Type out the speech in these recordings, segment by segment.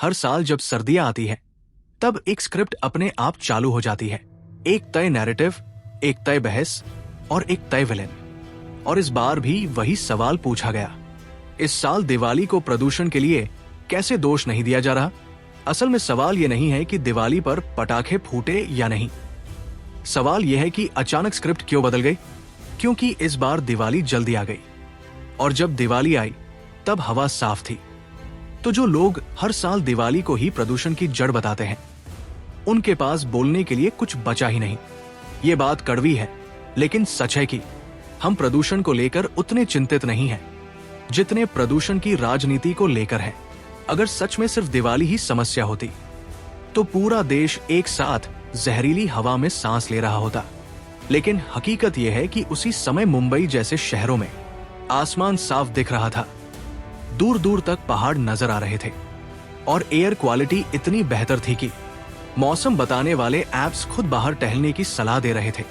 हर साल जब सर्दियां आती है तब एक स्क्रिप्ट अपने आप चालू हो जाती है। एक तय नैरेटिव, एक तय बहस और एक तय विलेन। और इस बार भी वही सवाल पूछा गया। इस साल दिवाली को प्रदूषण के लिए कैसे दोष नहीं दिया जा रहा? असल में सवाल यह नहीं है कि दिवाली पर पटाखे फूटे या नहीं। सवाल यह है कि अचानक स्क्रिप्ट क्यों बदल गई? क्योंकि इस बार दिवाली जल्दी आ गई और जब दिवाली आई तब हवा साफ थी। तो जो लोग हर साल दिवाली को ही प्रदूषण की जड़ बताते हैं, उनके पास बोलने के लिए कुछ बचा ही नहीं। ये बात कड़वी है, लेकिन सच है कि हम प्रदूषण को लेकर उतने चिंतित नहीं हैं जितने प्रदूषण की राजनीति को लेकर है। अगर सच में सिर्फ दिवाली ही समस्या होती तो पूरा देश एक साथ जहरीली हवा में सांस ले रहा होता। लेकिन हकीकत यह है कि उसी समय मुंबई जैसे शहरों में आसमान साफ दिख रहा था, दूर दूर तक पहाड़ नजर आ रहे थे और एयर क्वालिटी इतनी बेहतर थी कि मौसम बताने वाले ऐप्स खुद बाहर टहलने की सलाह दे रहे थे।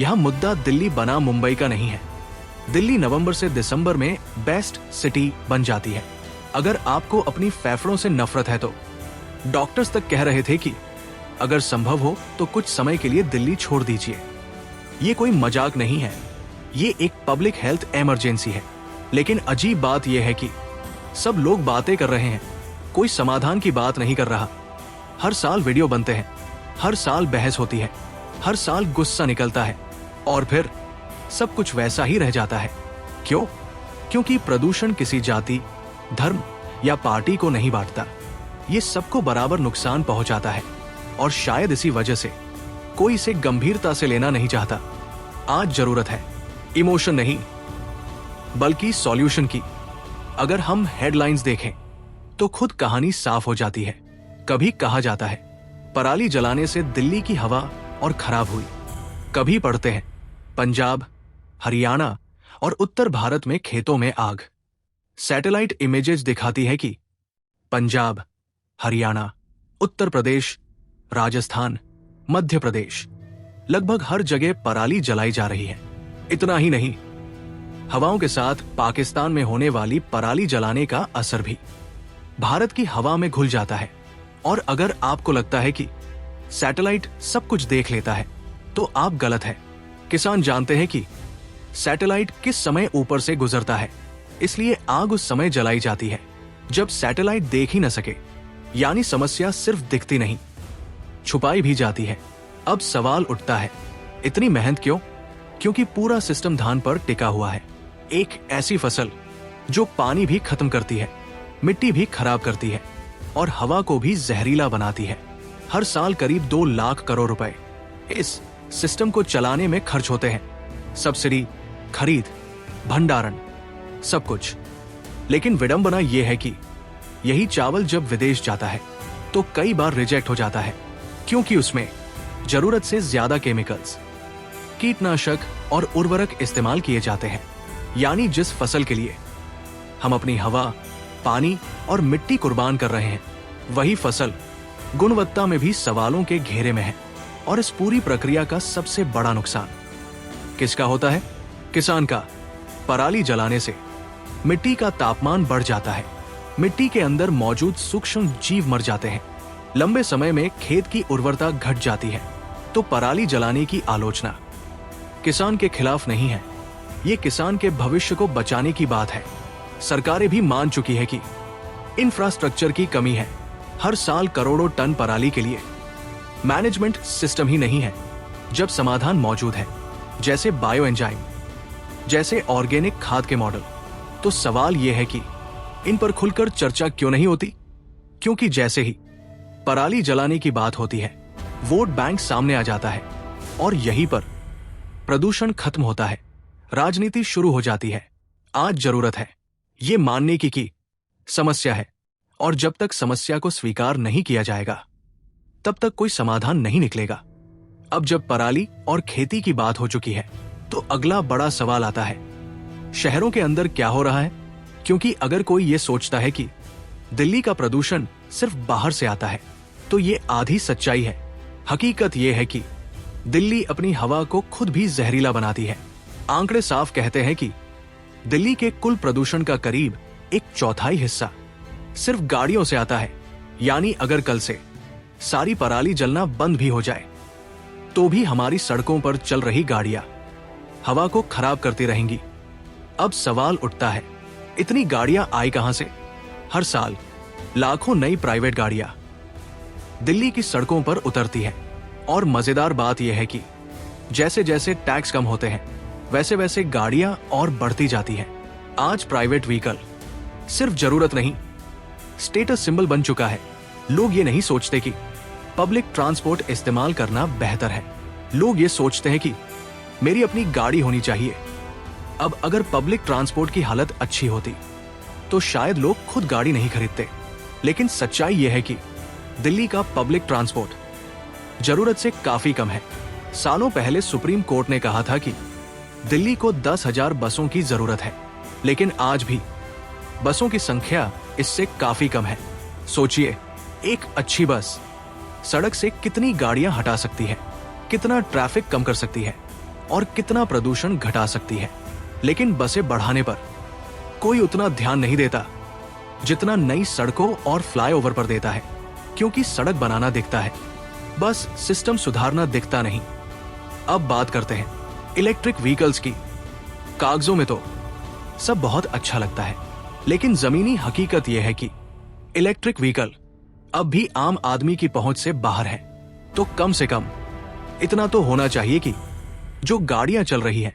यह मुद्दा दिल्ली बना मुंबई का नहीं है। दिल्ली नवंबर से दिसंबर में बेस्ट सिटी बन जाती है। अगर आपको अपनी फेफड़ों से नफरत है तो डॉक्टर्स तक कह रहे थे कि अगर संभव हो तो कुछ समय के लिए दिल्ली छोड़ दीजिए। ये कोई मजाक नहीं है, ये एक पब्लिक हेल्थ इमरजेंसी है। लेकिन अजीब बात यह है कि सब लोग बातें कर रहे हैं, कोई समाधान की बात नहीं कर रहा। हर साल वीडियो बनते हैं, हर साल बहस होती है, हर साल गुस्सा निकलता है और फिर सब कुछ वैसा ही रह जाता है। क्यों? क्योंकि प्रदूषण किसी जाति, धर्म या पार्टी को नहीं बांटता। ये सबको बराबर नुकसान पहुंचाता है और शायद इसी वजह से कोई इसे गंभीरता से लेना नहीं चाहता। आज जरूरत है इमोशन नहीं बल्कि सॉल्यूशन की। अगर हम हेडलाइंस देखें तो खुद कहानी साफ हो जाती है। कभी कहा जाता है पराली जलाने से दिल्ली की हवा और खराब हुई, कभी पढ़ते हैं पंजाब, हरियाणा और उत्तर भारत में खेतों में आग। सैटेलाइट इमेजेस दिखाती है कि पंजाब, हरियाणा, उत्तर प्रदेश, राजस्थान, मध्य प्रदेश, लगभग हर जगह पराली जलाई जा रही है। इतना ही नहीं, हवाओं के साथ पाकिस्तान में होने वाली पराली जलाने का असर भी भारत की हवा में घुल जाता है। और अगर आपको लगता है कि सैटेलाइट सब कुछ देख लेता है तो आप गलत है। किसान जानते हैं कि सैटेलाइट किस समय ऊपर से गुजरता है, इसलिए आग उस समय जलाई जाती है जब सैटेलाइट देख ही न सके। यानी समस्या सिर्फ दिखती नहीं, छुपाई भी जाती है। अब सवाल उठता है, इतनी मेहनत क्यों? क्योंकि पूरा सिस्टम धान पर टिका हुआ है। एक ऐसी फसल जो पानी भी खत्म करती है, मिट्टी भी खराब करती है और हवा को भी जहरीला बनाती है। हर साल करीब 2 लाख करोड़ रुपए इस सिस्टम को चलाने में खर्च होते हैं। सब्सिडी, खरीद, भंडारण, सब कुछ। लेकिन विडंबना यह है कि यही चावल जब विदेश जाता है तो कई बार रिजेक्ट हो जाता है, क्योंकि उसमें जरूरत से ज्यादा केमिकल्स, कीटनाशक और उर्वरक इस्तेमाल किए जाते हैं। यानी जिस फसल के लिए हम अपनी हवा, पानी और मिट्टी कुर्बान कर रहे हैं, वही फसल गुणवत्ता में भी सवालों के घेरे में है। और इस पूरी प्रक्रिया का सबसे बड़ा नुकसान किसका होता है? किसान का। पराली जलाने से मिट्टी का तापमान बढ़ जाता है, मिट्टी के अंदर मौजूद सूक्ष्म जीव मर जाते हैं, लंबे समय में खेत की उर्वरता घट जाती है। तो पराली जलाने की आलोचना किसान के खिलाफ नहीं है, ये किसान के भविष्य को बचाने की बात है। सरकारें भी मान चुकी है कि इंफ्रास्ट्रक्चर की कमी है। हर साल करोड़ों टन पराली के लिए मैनेजमेंट सिस्टम ही नहीं है। जब समाधान मौजूद है, जैसे बायो एंजाइम, जैसे ऑर्गेनिक खाद के मॉडल, तो सवाल यह है कि इन पर खुलकर चर्चा क्यों नहीं होती? क्योंकि जैसे ही पराली जलाने की बात होती है, वोट बैंक सामने आ जाता है और यहीं पर प्रदूषण खत्म होता है, राजनीति शुरू हो जाती है। आज जरूरत है ये मानने की कि समस्या है, और जब तक समस्या को स्वीकार नहीं किया जाएगा तब तक कोई समाधान नहीं निकलेगा। अब जब पराली और खेती की बात हो चुकी है तो अगला बड़ा सवाल आता है, शहरों के अंदर क्या हो रहा है? क्योंकि अगर कोई ये सोचता है कि दिल्ली का प्रदूषण सिर्फ बाहर से आता है तो ये आधी सच्चाई है। हकीकत ये है कि दिल्ली अपनी हवा को खुद भी जहरीला बनाती है। आंकड़े साफ कहते हैं कि दिल्ली के कुल प्रदूषण का करीब 1/4 हिस्सा सिर्फ गाड़ियों से आता है। यानी अगर कल से सारी पराली जलना बंद भी हो जाए तो भी हमारी सड़कों पर चल रही गाड़ियां हवा को खराब करती रहेंगी। अब सवाल उठता है, इतनी गाड़ियां आई कहां से? हर साल लाखों नई प्राइवेट गाड़ियां दिल्ली की सड़कों पर उतरती हैं और मजेदार बात यह है कि जैसे जैसे टैक्स कम होते हैं वैसे वैसे गाड़ियां और बढ़ती जाती हैं। आज प्राइवेट व्हीकल सिर्फ जरूरत नहीं, स्टेटस सिंबल बन चुका है। लोग ये नहीं सोचते कि पब्लिक ट्रांसपोर्ट इस्तेमाल करना बेहतर है, लोग ये सोचते हैं कि मेरी अपनी गाड़ी होनी चाहिए। अब अगर पब्लिक ट्रांसपोर्ट की हालत अच्छी होती तो शायद लोग खुद गाड़ी नहीं खरीदते, लेकिन सच्चाई यह है कि दिल्ली का पब्लिक ट्रांसपोर्ट जरूरत से काफी कम है। सालों पहले सुप्रीम कोर्ट ने कहा था कि दिल्ली को 10,000 बसों की जरूरत है, लेकिन आज भी बसों की संख्या इससे काफी कम है। सोचिए, एक अच्छी बस सड़क से कितनी गाड़ियां हटा सकती है, कितना ट्रैफिक कम कर सकती है और कितना प्रदूषण घटा सकती है। लेकिन बसें बढ़ाने पर कोई उतना ध्यान नहीं देता जितना नई सड़कों और फ्लाईओवर पर देता है, क्योंकि सड़क बनाना दिखता है, बस सिस्टम सुधारना दिखता नहीं। अब बात करते हैं इलेक्ट्रिक व्हीकल्स की। कागजों में तो सब बहुत अच्छा लगता है, लेकिन जमीनी हकीकत यह है कि इलेक्ट्रिक व्हीकल अब भी आम आदमी की पहुंच से बाहर है। तो कम से कम इतना तो होना चाहिए कि जो गाड़ियां चल रही हैं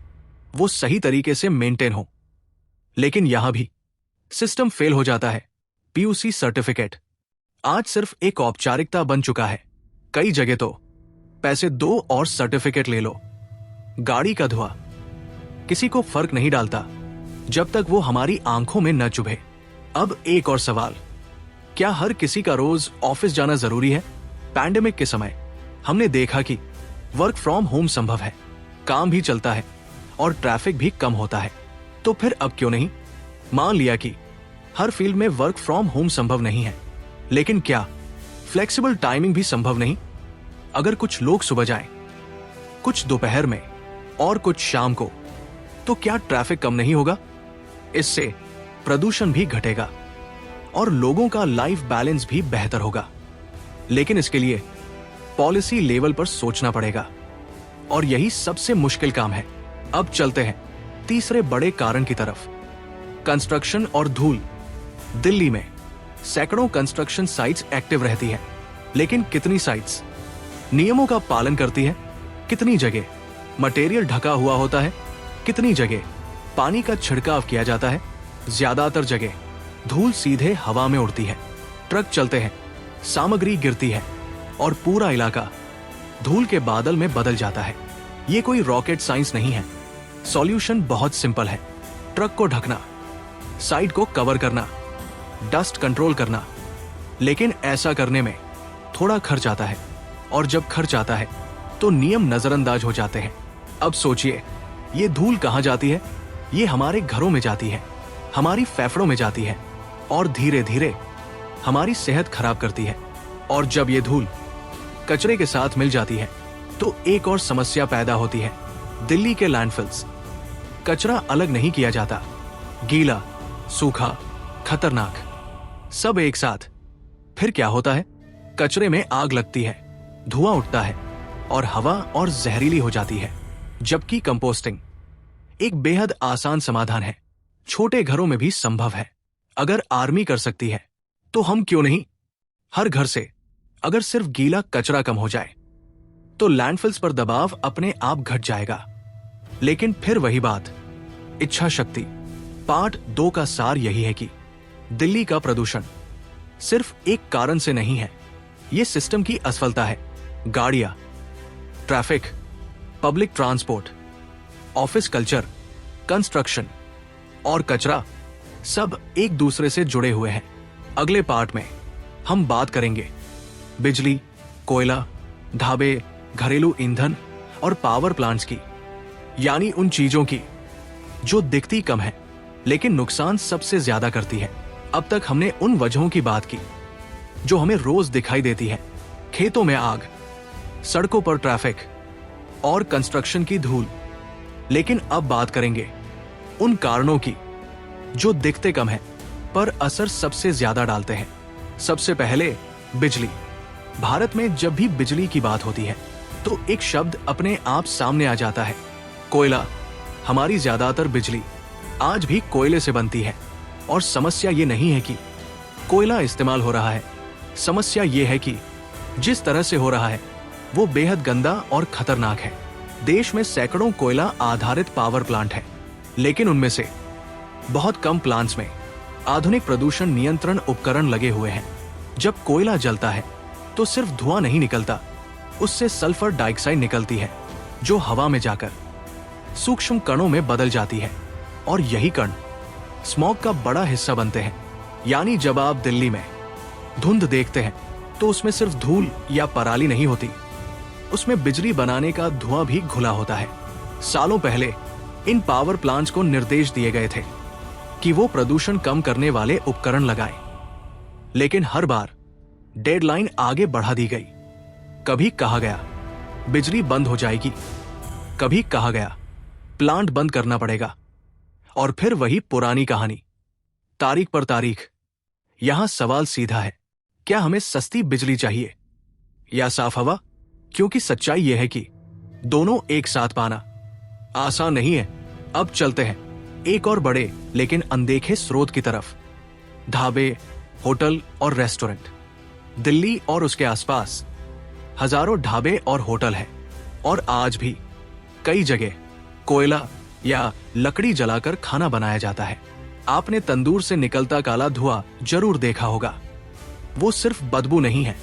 वो सही तरीके से मेंटेन हो। लेकिन यहां भी सिस्टम फेल हो जाता है। पीयूसी सर्टिफिकेट आज सिर्फ एक औपचारिकता बन चुका है। कई जगह तो पैसे दो और सर्टिफिकेट ले लो। गाड़ी का धुआं किसी को फर्क नहीं डालता जब तक वो हमारी आंखों में न चुभे। अब एक और सवाल, क्या हर किसी का रोज ऑफिस जाना जरूरी है? पैंडेमिक के समय हमने देखा कि वर्क फ्रॉम होम संभव है, काम भी चलता है और ट्रैफिक भी कम होता है। तो फिर अब क्यों नहीं? मान लिया कि हर फील्ड में वर्क फ्रॉम होम संभव नहीं है, लेकिन क्या फ्लेक्सिबल टाइमिंग भी संभव नहीं? अगर कुछ लोग सुबह जाएं, कुछ दोपहर में और कुछ शाम को, तो क्या ट्रैफिक कम नहीं होगा? इससे प्रदूषण भी घटेगा और लोगों का लाइफ बैलेंस भी बेहतर होगा। लेकिन इसके लिए पॉलिसी लेवल पर सोचना पड़ेगा और यही सबसे मुश्किल काम है। अब चलते हैं तीसरे बड़े कारण की तरफ, कंस्ट्रक्शन और धूल। दिल्ली में सैकड़ों कंस्ट्रक्शन साइट्स एक्टिव रहती हैं, लेकिन कितनी साइट्स नियमों का पालन करती है? कितनी जगह मटेरियल ढका हुआ होता है? कितनी जगह पानी का छिड़काव किया जाता है? ज्यादातर जगह धूल सीधे हवा में उड़ती है। ट्रक चलते हैं, सामग्री गिरती है और पूरा इलाका धूल के बादल में बदल जाता है। ये कोई रॉकेट साइंस नहीं है। सॉल्यूशन बहुत सिंपल है, ट्रक को ढकना, साइड को कवर करना, डस्ट कंट्रोल करना। लेकिन ऐसा करने में थोड़ा खर्च आता है और जब खर्च आता है तो नियम नजरअंदाज हो जाते हैं। अब सोचिए, ये धूल कहां जाती है? ये हमारे घरों में जाती है, हमारी फेफड़ों में जाती है और धीरे धीरे हमारी सेहत खराब करती है। और जब ये धूल कचरे के साथ मिल जाती है तो एक और समस्या पैदा होती है। दिल्ली के लैंडफिल्स, कचरा अलग नहीं किया जाता, गीला, सूखा, खतरनाक, सब एक साथ। फिर क्या होता है? कचरे में आग लगती है, धुआं उठता है और हवा और जहरीली हो जाती है। जबकि कंपोस्टिंग एक बेहद आसान समाधान है, छोटे घरों में भी संभव है। अगर आर्मी कर सकती है तो हम क्यों नहीं? हर घर से अगर सिर्फ गीला कचरा कम हो जाए तो लैंडफिल्स पर दबाव अपने आप घट जाएगा। लेकिन फिर वही बात, इच्छा शक्ति। पार्ट 2 का सार यही है कि दिल्ली का प्रदूषण सिर्फ एक कारण से नहीं है, यह सिस्टम की असफलता है। गाड़ियां, traffic, public transport, office culture, construction और कचरा सब एक दूसरे से जुड़े हुए हैं। अगले पार्ट में हम बात करेंगे बिजली, कोयला, ढाबे, घरेलू ईंधन और पावर प्लांट्स की, यानी उन चीजों की जो दिखती कम है लेकिन नुकसान सबसे ज्यादा करती है। अब तक हमने उन वजहों की बात की जो हमें रोज दिखाई देती है, खेतों में आग, सड़कों पर ट्रैफिक और कंस्ट्रक्शन की धूल। लेकिन अब बात करेंगे उन कारणों की जो दिखते कम है पर असर सबसे ज्यादा डालते हैं। सबसे पहले बिजली। भारत में जब भी बिजली की बात होती है तो एक शब्द अपने आप सामने आ जाता है, कोयला। हमारी ज्यादातर बिजली आज भी कोयले से बनती है। और समस्या ये नहीं है कि कोयला इस्तेमाल हो रहा है, समस्या ये है कि जिस तरह से हो रहा है वो बेहद गंदा और खतरनाक है। देश में सैकड़ों कोयला आधारित पावर प्लांट है, लेकिन उनमें से बहुत कम प्लांट्स में आधुनिक प्रदूषण नियंत्रण उपकरण लगे हुए हैं। जब कोयला जलता है तो सिर्फ धुआं नहीं निकलता, उससे सल्फर डाइऑक्साइड निकलती है जो हवा में जाकर सूक्ष्म कणों में बदल जाती है और यही कण स्मॉग का बड़ा हिस्सा बनते हैं। यानी जब आप दिल्ली में धुंध देखते हैं तो उसमें सिर्फ धूल या पराली नहीं होती, उसमें बिजली बनाने का धुआं भी घुला होता है। सालों पहले इन पावर प्लांट्स को निर्देश दिए गए थे कि वो प्रदूषण कम करने वाले उपकरण लगाएं, लेकिन हर बार डेडलाइन आगे बढ़ा दी गई। कभी कहा गया बिजली बंद हो जाएगी, कभी कहा गया प्लांट बंद करना पड़ेगा, और फिर वही पुरानी कहानी, तारीख पर तारीख। यहां सवाल सीधा है, क्या हमें सस्ती बिजली चाहिए या साफ हवा? क्योंकि सच्चाई यह है कि दोनों एक साथ पाना आसान नहीं है। अब चलते हैं एक और बड़े लेकिन अनदेखे स्रोत की तरफ, ढाबे, होटल और रेस्टोरेंट। दिल्ली और उसके आसपास हजारों ढाबे और होटल हैं और आज भी कई जगह कोयला या लकड़ी जलाकर खाना बनाया जाता है। आपने तंदूर से निकलता काला धुआं जरूर देखा होगा। वो सिर्फ बदबू नहीं है,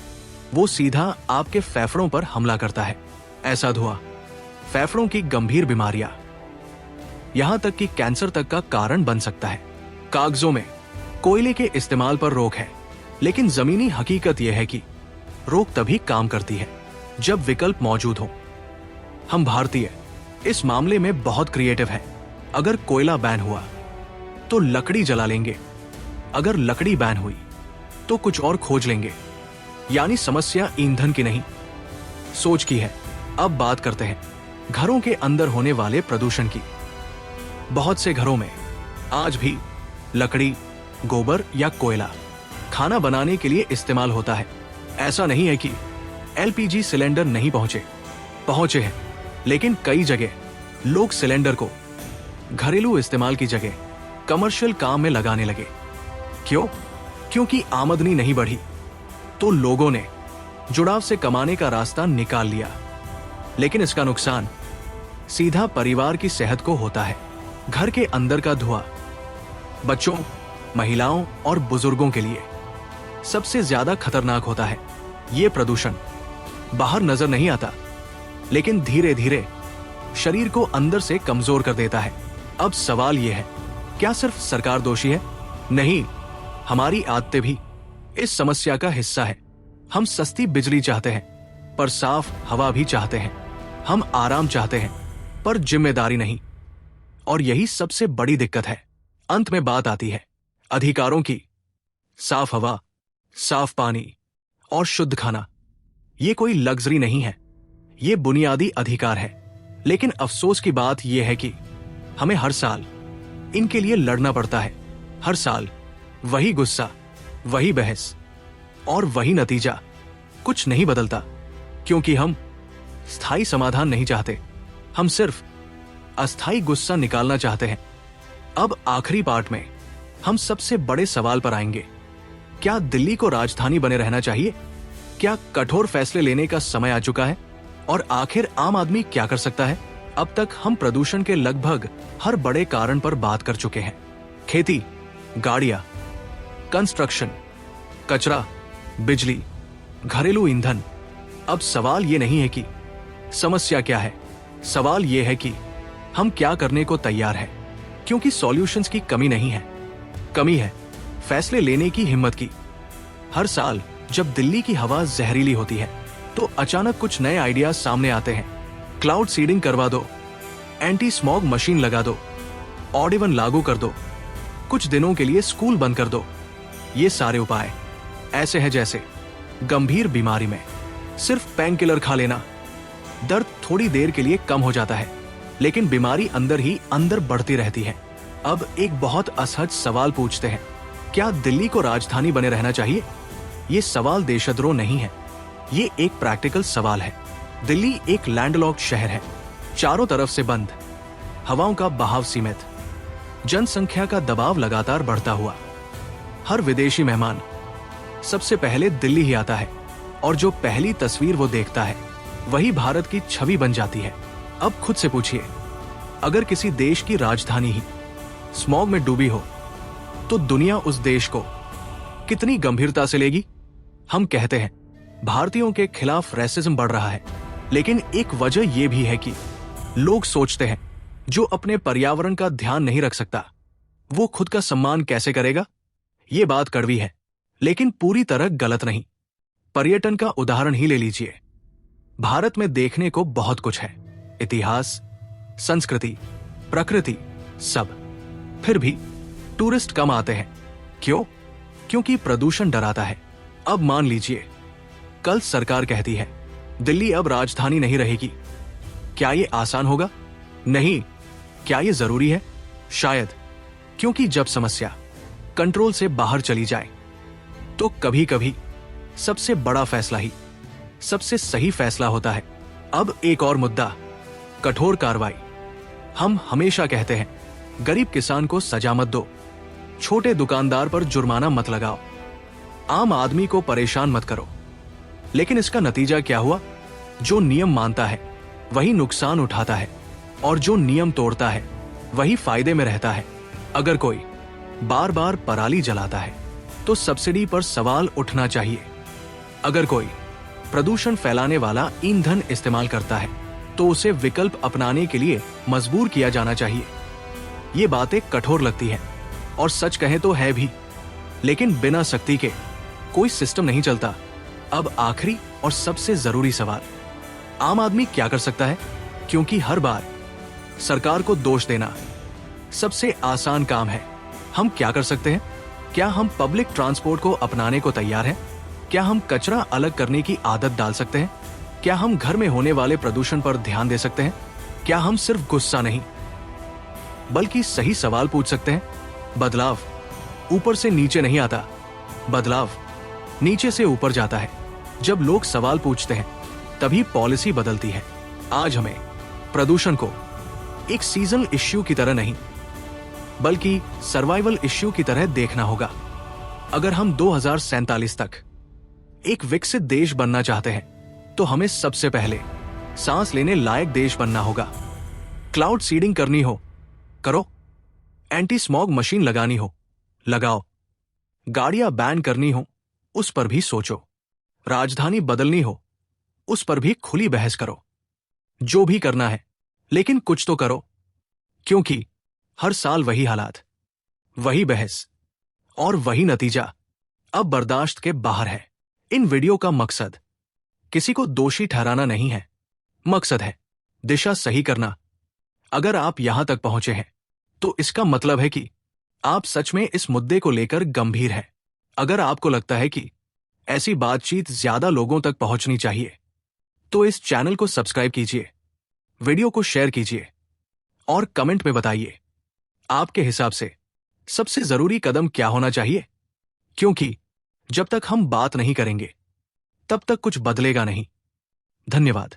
वो सीधा आपके फेफड़ों पर हमला करता है। ऐसा धुआं फेफड़ों की गंभीर बीमारियां, यहां तक कि कैंसर तक का कारण बन सकता है। कागजों में कोयले के इस्तेमाल पर रोक है, लेकिन जमीनी हकीकत यह है कि रोक तभी काम करती है जब विकल्प मौजूद हो। हम भारतीय इस मामले में बहुत क्रिएटिव है। अगर कोयला बैन हुआ तो लकड़ी जला लेंगे, अगर लकड़ी बैन हुई तो कुछ और खोज लेंगे। यानी समस्या ईंधन की नहीं, सोच की है। अब बात करते हैं घरों के अंदर होने वाले प्रदूषण की। बहुत से घरों में आज भी लकड़ी, गोबर या कोयला खाना बनाने के लिए इस्तेमाल होता है। ऐसा नहीं है कि एलपीजी सिलेंडर नहीं पहुंचे हैं, लेकिन कई जगह लोग सिलेंडर को घरेलू इस्तेमाल की जगह कमर्शियल काम में लगाने लगे। क्यों? क्योंकि आमदनी नहीं बढ़ी तो लोगों ने जुड़ाव से कमाने का रास्ता निकाल लिया। लेकिन इसका नुकसान सीधा परिवार की सेहत को होता है। घर के अंदर का धुआं बच्चों, महिलाओं और बुजुर्गों के लिए सबसे ज्यादा खतरनाक होता है। ये प्रदूषण बाहर नजर नहीं आता, लेकिन धीरे धीरे शरीर को अंदर से कमजोर कर देता है। अब सवाल यह है, क्या सिर्फ सरकार दोषी है? नहीं, हमारी आदतें भी इस समस्या का हिस्सा है। हम सस्ती बिजली चाहते हैं पर साफ हवा भी चाहते हैं। हम आराम चाहते हैं पर जिम्मेदारी नहीं। और यही सबसे बड़ी दिक्कत है। अंत में बात आती है अधिकारों की। साफ हवा, साफ पानी और शुद्ध खाना, ये कोई लग्जरी नहीं है, ये बुनियादी अधिकार है। लेकिन अफसोस की बात यह है कि हमें हर साल इनके लिए लड़ना पड़ता है। हर साल वही गुस्सा, वही बहस और वही नतीजा। कुछ नहीं बदलता क्योंकि हम स्थायी समाधान नहीं चाहते, हम सिर्फ अस्थायी गुस्सा निकालना चाहते हैं। अब आखिरी पार्ट में हम सबसे बड़े सवाल पर आएंगे। क्या दिल्ली को राजधानी बने रहना चाहिए? क्या कठोर फैसले लेने का समय आ चुका है? और आखिर आम आदमी क्या कर सकता है? अब तक हम प्रदूषण के लगभग हर बड़े कारण पर बात कर चुके हैं। खेती, गाड़ियां, कंस्ट्रक्शन, कचरा, बिजली, घरेलू ईंधन। अब सवाल ये नहीं है कि समस्या क्या है, सवाल ये है कि हम क्या करने को तैयार हैं। क्योंकि सॉल्यूशंस की कमी नहीं है, कमी है फैसले लेने की हिम्मत की। हर साल जब दिल्ली की हवा जहरीली होती है तो अचानक कुछ नए आइडियाज सामने आते हैं। क्लाउड सीडिंग करवा दो, एंटी स्मॉग मशीन लगा दो, ऑड इवन लागू कर दो, कुछ दिनों के लिए स्कूल बंद कर दो। ये सारे उपाय ऐसे हैं जैसे गंभीर बीमारी में सिर्फ पेन किलर खा लेना। दर्द थोड़ी देर के लिए कम हो जाता है, लेकिन बीमारी अंदर ही अंदर बढ़ती रहती है। अब एक बहुत असहज सवाल पूछते हैं, क्या दिल्ली को राजधानी बने रहना चाहिए? ये सवाल देशद्रोह नहीं है, ये एक प्रैक्टिकल सवाल है। दिल्ली एक लैंडलॉक्ड शहर है, चारों तरफ से बंद, हवाओं का बहाव सीमित, जनसंख्या का दबाव लगातार बढ़ता हुआ। हर विदेशी मेहमान सबसे पहले दिल्ली ही आता है और जो पहली तस्वीर वो देखता है वही भारत की छवि बन जाती है। अब खुद से पूछिए, अगर किसी देश की राजधानी ही स्मॉग में डूबी हो तो दुनिया उस देश को कितनी गंभीरता से लेगी। हम कहते हैं भारतीयों के खिलाफ रेसिज्म बढ़ रहा है, लेकिन एक वजह यह भी है कि लोग सोचते हैं जो अपने पर्यावरण का ध्यान नहीं रख सकता वो खुद का सम्मान कैसे करेगा। ये बात कड़वी है, लेकिन पूरी तरह गलत नहीं। पर्यटन का उदाहरण ही ले लीजिए। भारत में देखने को बहुत कुछ है, इतिहास, संस्कृति, प्रकृति, सब। फिर भी टूरिस्ट कम आते हैं। क्यों? क्योंकि प्रदूषण डराता है। अब मान लीजिए कल सरकार कहती है दिल्ली अब राजधानी नहीं रहेगी। क्या ये आसान होगा? नहीं। क्या ये जरूरी है? शायद, क्योंकि जब समस्या कंट्रोल से बाहर चली जाए तो कभी कभी सबसे बड़ा फैसला ही सबसे सही फैसला होता है। अब एक और मुद्दा, कठोर कार्रवाई। हम हमेशा कहते हैं गरीब किसान को सजा मत दो, छोटे दुकानदार पर जुर्माना मत लगाओ, आम आदमी को परेशान मत करो। लेकिन इसका नतीजा क्या हुआ? जो नियम मानता है वही नुकसान उठाता है और जो नियम तोड़ता है वही फायदे में रहता है। अगर कोई बार बार पराली जलाता है तो सब्सिडी पर सवाल उठना चाहिए। अगर कोई प्रदूषण फैलाने वाला ईंधन इस्तेमाल करता है तो उसे विकल्प अपनाने के लिए मजबूर किया जाना चाहिए। ये बातें कठोर लगती हैं और सच कहें तो है भी, लेकिन बिना शक्ति के कोई सिस्टम नहीं चलता। अब आखिरी और सबसे जरूरी सवाल, आम आदमी क्या कर सकता है? क्योंकि हर बार सरकार को दोष देना सबसे आसान काम है। हम क्या कर सकते हैं? क्या हम पब्लिक ट्रांसपोर्ट को अपनाने को तैयार हैं? क्या हम कचरा अलग करने की आदत डाल सकते हैं? क्या हम घर में होने वाले प्रदूषण पर ध्यान दे सकते हैं? क्या हम सिर्फ गुस्सा नहीं बल्कि सही सवाल पूछ सकते हैं? बदलाव ऊपर से नीचे नहीं आता, बदलाव नीचे से ऊपर जाता है। जब लोग सवाल पूछते हैं तभी पॉलिसी बदलती है। आज हमें प्रदूषण को एक सीजनल इश्यू की तरह नहीं बल्कि सर्वाइवल इश्यू की तरह देखना होगा। अगर हम 2047 तक एक विकसित देश बनना चाहते हैं तो हमें सबसे पहले सांस लेने लायक देश बनना होगा। क्लाउड सीडिंग करनी हो, करो। एंटी स्मॉग मशीन लगानी हो, लगाओ। गाड़ियां बैन करनी हो, उस पर भी सोचो। राजधानी बदलनी हो, उस पर भी खुली बहस करो। जो भी करना है, लेकिन कुछ तो करो, क्योंकि हर साल वही हालात, वही बहस और वही नतीजा अब बर्दाश्त के बाहर है। इन वीडियो का मकसद किसी को दोषी ठहराना नहीं है, मकसद है दिशा सही करना। अगर आप यहां तक पहुंचे हैं तो इसका मतलब है कि आप सच में इस मुद्दे को लेकर गंभीर हैं। अगर आपको लगता है कि ऐसी बातचीत ज्यादा लोगों तक पहुंचनी चाहिए तो इस चैनल को सब्सक्राइब कीजिए, वीडियो को शेयर कीजिए और कमेंट में बताइए आपके हिसाब से सबसे जरूरी कदम क्या होना चाहिए। क्योंकि जब तक हम बात नहीं करेंगे तब तक कुछ बदलेगा नहीं। धन्यवाद।